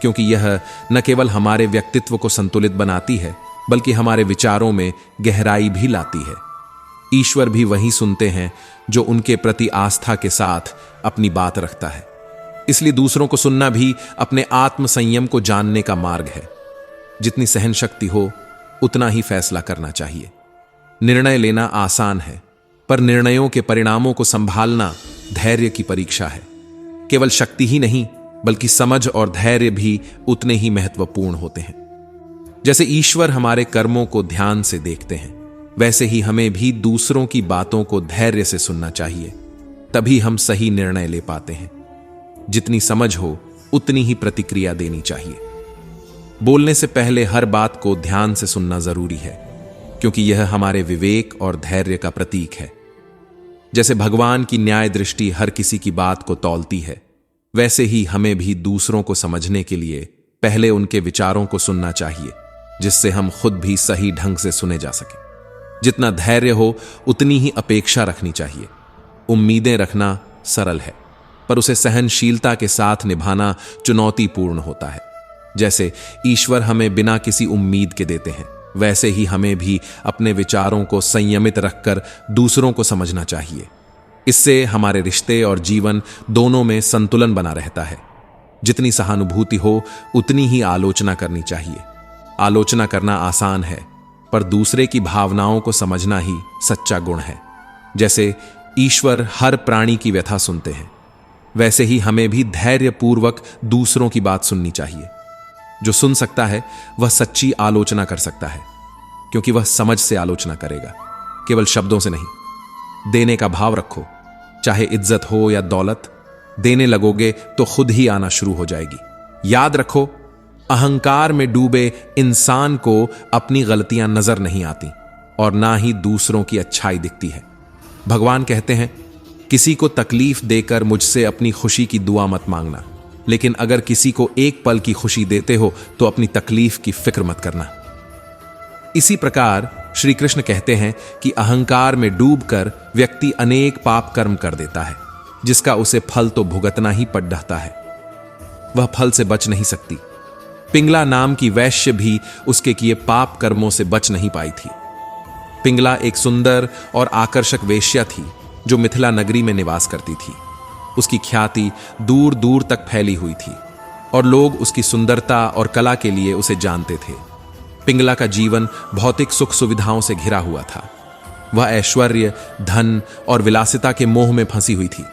क्योंकि यह न केवल हमारे व्यक्तित्व को संतुलित बनाती है, बल्कि हमारे विचारों में गहराई भी लाती है। ईश्वर भी वही सुनते हैं जो उनके प्रति आस्था के साथ अपनी बात रखता है। इसलिए दूसरों को सुनना भी अपने आत्म संयम को जानने का मार्ग है। जितनी सहन शक्ति हो, उतना ही फैसला करना चाहिए। निर्णय लेना आसान है, पर निर्णयों के परिणामों को संभालना धैर्य की परीक्षा है। केवल शक्ति ही नहीं, बल्कि समझ और धैर्य भी उतने ही महत्वपूर्ण होते हैं। जैसे ईश्वर हमारे कर्मों को ध्यान से देखते हैं, वैसे ही हमें भी दूसरों की बातों को धैर्य से सुनना चाहिए। तभी हम सही निर्णय ले पाते हैं। जितनी समझ हो उतनी ही प्रतिक्रिया देनी चाहिए। बोलने से पहले हर बात को ध्यान से सुनना जरूरी है, क्योंकि यह हमारे विवेक और धैर्य का प्रतीक है। जैसे भगवान की न्याय दृष्टि हर किसी की बात को तौलती है, वैसे ही हमें भी दूसरों को समझने के लिए पहले उनके विचारों को सुनना चाहिए, जिससे हम खुद भी सही ढंग से सुने जा सके। जितना धैर्य हो उतनी ही अपेक्षा रखनी चाहिए। उम्मीदें रखना सरल है, पर उसे सहनशीलता के साथ निभाना चुनौतीपूर्ण होता है। जैसे ईश्वर हमें बिना किसी उम्मीद के देते हैं, वैसे ही हमें भी अपने विचारों को संयमित रखकर दूसरों को समझना चाहिए। इससे हमारे रिश्ते और जीवन दोनों में संतुलन बना रहता है। जितनी सहानुभूति हो उतनी ही आलोचना करनी चाहिए। आलोचना करना आसान है, पर दूसरे की भावनाओं को समझना ही सच्चा गुण है। जैसे ईश्वर हर प्राणी की व्यथा सुनते हैं, वैसे ही हमें भी धैर्यपूर्वक दूसरों की बात सुननी चाहिए। जो सुन सकता है वह सच्ची आलोचना कर सकता है, क्योंकि वह समझ से आलोचना करेगा, केवल शब्दों से नहीं। देने का भाव रखो, चाहे इज्जत हो या दौलत। देने लगोगे तो खुद ही आना शुरू हो जाएगी। याद रखो, अहंकार में डूबे इंसान को अपनी गलतियां नजर नहीं आती और ना ही दूसरों की अच्छाई दिखती है। भगवान कहते हैं, किसी को तकलीफ देकर मुझसे अपनी खुशी की दुआ मत मांगना, लेकिन अगर किसी को एक पल की खुशी देते हो तो अपनी तकलीफ की फिक्र मत करना। इसी प्रकार श्री कृष्ण कहते हैं कि अहंकार में डूबकर व्यक्ति अनेक पाप कर्म कर देता है, जिसका उसे फल तो भुगतना ही पड़ रहता है। वह फल से बच नहीं सकती। पिंगला नाम की वैश्य भी उसके किए पाप कर्मों से बच नहीं पाई थी। पिंगला एक सुंदर और आकर्षक वेश्या थी जो मिथिला नगरी में निवास करती थी। उसकी ख्याति दूर दूर तक फैली हुई थी और लोग उसकी सुंदरता और कला के लिए उसे जानते थे। पिंगला का जीवन भौतिक सुख सुविधाओं से घिरा हुआ था। वह ऐश्वर्य, धन और विलासिता के मोह में फंसी हुई थी।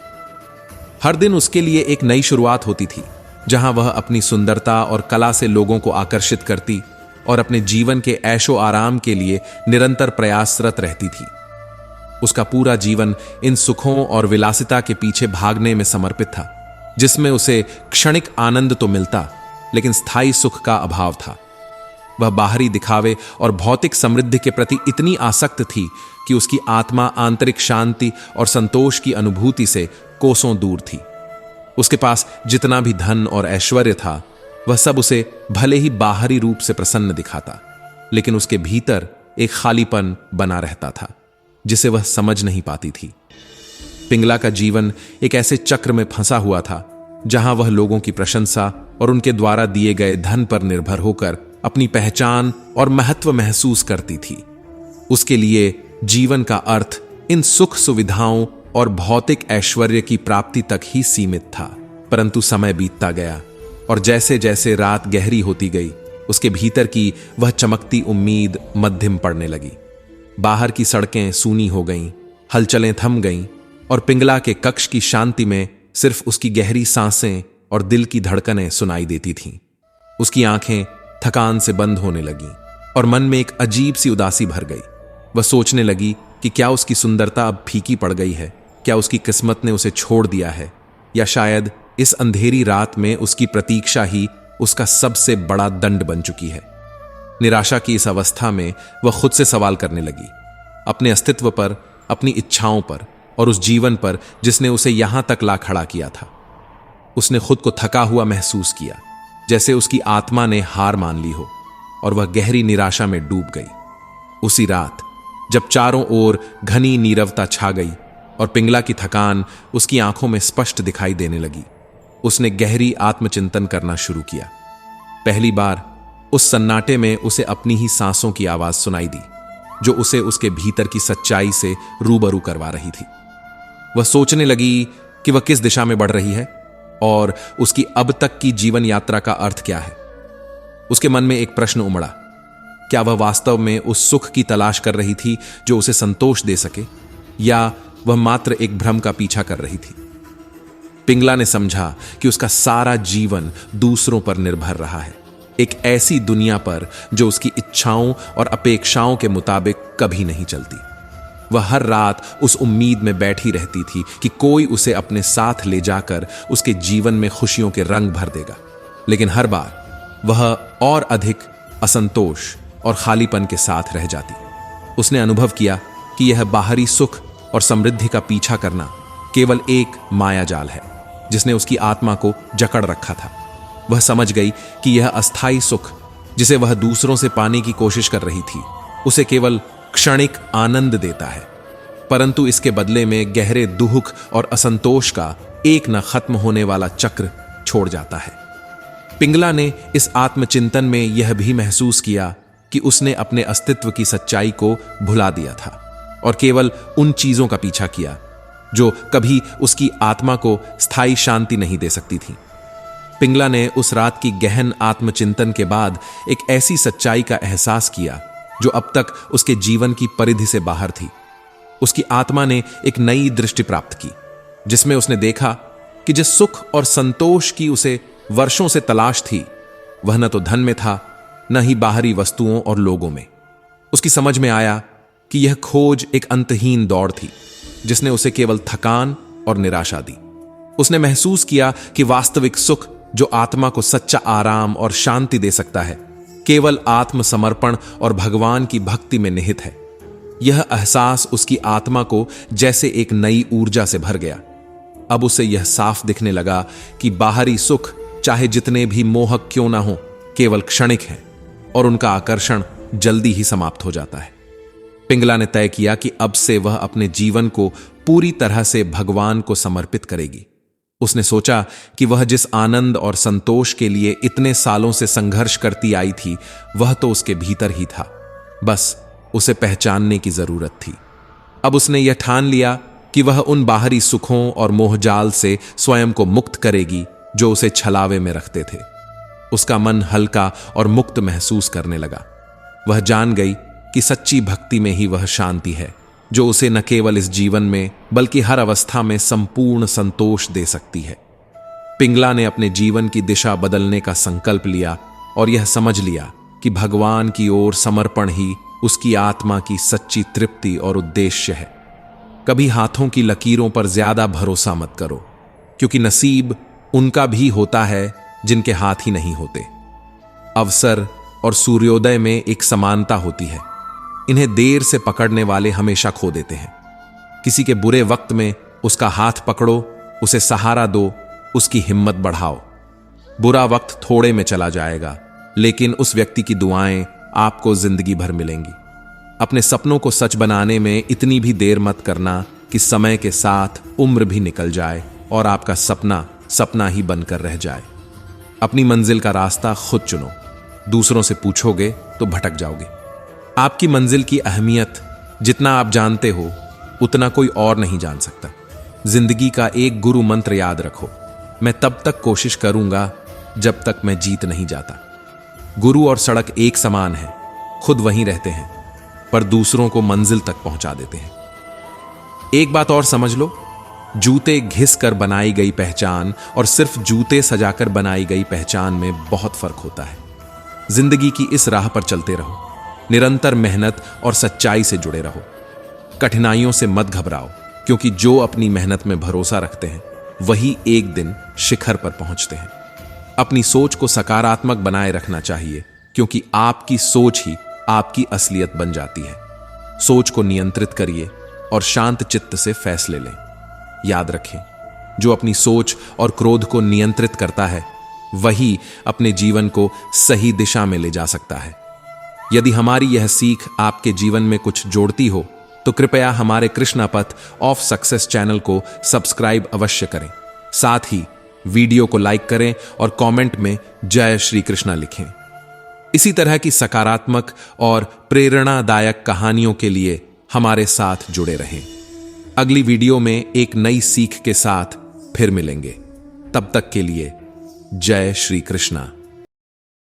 हर दिन उसके लिए एक नई शुरुआत होती थी, जहां वह अपनी सुंदरता और कला से लोगों को आकर्षित करती और अपने जीवन के ऐशो आराम के लिए निरंतर प्रयासरत रहती थी। उसका पूरा जीवन इन सुखों और विलासिता के पीछे भागने में समर्पित था, जिसमें उसे क्षणिक आनंद तो मिलता, लेकिन स्थायी सुख का अभाव था। वह बाहरी दिखावे और भौतिक समृद्धि के प्रति इतनी आसक्त थी कि उसकी आत्मा आंतरिक शांति और संतोष की अनुभूति से कोसों दूर थी। उसके पास जितना भी धन और ऐश्वर्य था, वह सब उसे भले ही बाहरी रूप से प्रसन्न दिखाता, लेकिन उसके भीतर एक खालीपन बना रहता था, जिसे वह समझ नहीं पाती थी। पिंगला का जीवन एक ऐसे चक्र में फंसा हुआ था, जहां वह लोगों की प्रशंसा और उनके द्वारा दिए गए धन पर निर्भर होकर अपनी पहचान और महत्व महसूस करती थी। उसके लिए जीवन का अर्थ इन सुख सुविधाओं और भौतिक ऐश्वर्य की प्राप्ति तक ही सीमित था। परंतु समय बीतता गया और जैसे जैसे रात गहरी होती गई, उसके भीतर की वह चमकती उम्मीद मध्यम पड़ने लगी। बाहर की सड़कें सूनी हो गईं, हलचलें थम गईं और पिंगला के कक्ष की शांति में सिर्फ उसकी गहरी सांसें और दिल की धड़कनें सुनाई देती थीं। उसकी आंखें थकान से बंद होने लगीं और मन में एक अजीब सी उदासी भर गई। वह सोचने लगी कि क्या उसकी सुंदरता अब फीकी पड़ गई है? क्या उसकी किस्मत ने उसे छोड़ दिया है? या शायद इस अंधेरी रात में उसकी प्रतीक्षा ही उसका सबसे बड़ा दंड बन चुकी है। निराशा की इस अवस्था में वह खुद से सवाल करने लगी, अपने अस्तित्व पर, अपनी इच्छाओं पर और उस जीवन पर जिसने उसे यहां तक ला खड़ा किया था। उसने खुद को थका हुआ महसूस किया, जैसे उसकी आत्मा ने हार मान ली हो, और वह गहरी निराशा में डूब गई। उसी रात जब चारों ओर घनी नीरवता छा गई और पिंगला की थकान उसकी आंखों में स्पष्ट दिखाई देने लगी, उसने गहरी आत्मचिंतन करना शुरू किया। पहली बार उस सन्नाटे में उसे अपनी ही सांसों की आवाज सुनाई दी, जो उसे उसके भीतर की सच्चाई से रूबरू करवा रही थी। वह सोचने लगी कि वह किस दिशा में बढ़ रही है और उसकी अब तक की जीवन यात्रा का अर्थ क्या है। उसके मन में एक प्रश्न उमड़ा, क्या वह वास्तव में उस सुख की तलाश कर रही थी जो उसे संतोष दे सके, या वह मात्र एक भ्रम का पीछा कर रही थी? पिंगला ने समझा कि उसका सारा जीवन दूसरों पर निर्भर रहा है, एक ऐसी दुनिया पर जो उसकी इच्छाओं और अपेक्षाओं के मुताबिक कभी नहीं चलती। वह हर रात उस उम्मीद में बैठी रहती थी कि कोई उसे अपने साथ ले जाकर उसके जीवन में खुशियों के रंग भर देगा, लेकिन हर बार वह और अधिक असंतोष और खालीपन के साथ रह जाती। उसने अनुभव किया कि यह बाहरी सुख और समृद्धि का पीछा करना केवल एक मायाजाल है जिसने उसकी आत्मा को जकड़ रखा था। वह समझ गई कि यह अस्थायी सुख जिसे वह दूसरों से पाने की कोशिश कर रही थी उसे केवल क्षणिक आनंद देता है, परंतु इसके बदले में गहरे दुख और असंतोष का एक न खत्म होने वाला चक्र छोड़ जाता है। पिंगला ने इस आत्मचिंतन में यह भी महसूस किया कि उसने अपने अस्तित्व की सच्चाई को भुला दिया था और केवल उन चीजों का पीछा किया जो कभी उसकी आत्मा को स्थायी शांति नहीं दे सकती थी। पिंगला ने उस रात की गहन आत्मचिंतन के बाद एक ऐसी सच्चाई का एहसास किया जो अब तक उसके जीवन की परिधि से बाहर थी। उसकी आत्मा ने एक नई दृष्टि प्राप्त की जिसमें उसने देखा कि जिस सुख और संतोष की उसे वर्षों से तलाश थी वह न तो धन में था, न ही बाहरी वस्तुओं और लोगों में। उसकी समझ में आया कि यह खोज एक अंतहीन दौड़ थी जिसने उसे केवल थकान और निराशा दी। उसने महसूस किया कि वास्तविक सुख जो आत्मा को सच्चा आराम और शांति दे सकता है केवल आत्मसमर्पण और भगवान की भक्ति में निहित है। यह एहसास उसकी आत्मा को जैसे एक नई ऊर्जा से भर गया। अब उसे यह साफ दिखने लगा कि बाहरी सुख चाहे जितने भी मोहक क्यों ना हो केवल क्षणिक हैं और उनका आकर्षण जल्दी ही समाप्त हो जाता है। पिंगला ने तय किया कि अब से वह अपने जीवन को पूरी तरह से भगवान को समर्पित करेगी। उसने सोचा कि वह जिस आनंद और संतोष के लिए इतने सालों से संघर्ष करती आई थी वह तो उसके भीतर ही था, बस उसे पहचानने की जरूरत थी। अब उसने यह ठान लिया कि वह उन बाहरी सुखों और मोहजाल से स्वयं को मुक्त करेगी जो उसे छलावे में रखते थे। उसका मन हल्का और मुक्त महसूस करने लगा। वह जान गई कि सच्ची भक्ति में ही वह शांति है जो उसे न केवल इस जीवन में बल्कि हर अवस्था में संपूर्ण संतोष दे सकती है। पिंगला ने अपने जीवन की दिशा बदलने का संकल्प लिया और यह समझ लिया कि भगवान की ओर समर्पण ही उसकी आत्मा की सच्ची तृप्ति और उद्देश्य है। कभी हाथों की लकीरों पर ज्यादा भरोसा मत करो, क्योंकि नसीब उनका भी होता है जिनके हाथ ही नहीं होते। अवसर और सूर्योदय में एक समानता होती है, इन्हें देर से पकड़ने वाले हमेशा खो देते हैं। किसी के बुरे वक्त में उसका हाथ पकड़ो, उसे सहारा दो, उसकी हिम्मत बढ़ाओ। बुरा वक्त थोड़े में चला जाएगा, लेकिन उस व्यक्ति की दुआएं आपको जिंदगी भर मिलेंगी। अपने सपनों को सच बनाने में इतनी भी देर मत करना कि समय के साथ उम्र भी निकल जाए और आपका सपना सपना ही बनकर रह जाए। अपनी मंजिल का रास्ता खुद चुनो, दूसरों से पूछोगे तो भटक जाओगे। आपकी मंजिल की अहमियत जितना आप जानते हो उतना कोई और नहीं जान सकता। जिंदगी का एक गुरु मंत्र याद रखो, मैं तब तक कोशिश करूंगा जब तक मैं जीत नहीं जाता। गुरु और सड़क एक समान है, खुद वहीं रहते हैं पर दूसरों को मंजिल तक पहुंचा देते हैं। एक बात और समझ लो, जूते घिस कर बनाई गई पहचान और सिर्फ जूते सजाकर बनाई गई पहचान में बहुत फर्क होता है। जिंदगी की इस राह पर चलते रहो, निरंतर मेहनत और सच्चाई से जुड़े रहो। कठिनाइयों से मत घबराओ, क्योंकि जो अपनी मेहनत में भरोसा रखते हैं वही एक दिन शिखर पर पहुंचते हैं। अपनी सोच को सकारात्मक बनाए रखना चाहिए, क्योंकि आपकी सोच ही आपकी असलियत बन जाती है। सोच को नियंत्रित करिए और शांत चित्त से फैसले लें। याद रखें, जो अपनी सोच और क्रोध को नियंत्रित करता है वही अपने जीवन को सही दिशा में ले जा सकता है। यदि हमारी यह सीख आपके जीवन में कुछ जोड़ती हो तो कृपया हमारे Krishna path of success channel को सब्सक्राइब अवश्य करें। साथ ही वीडियो को लाइक करें और कमेंट में जय श्री कृष्णा लिखें। इसी तरह की सकारात्मक और प्रेरणादायक कहानियों के लिए हमारे साथ जुड़े रहें। अगली वीडियो में एक नई सीख के साथ फिर मिलेंगे। तब तक के लिए जय श्री कृष्णा।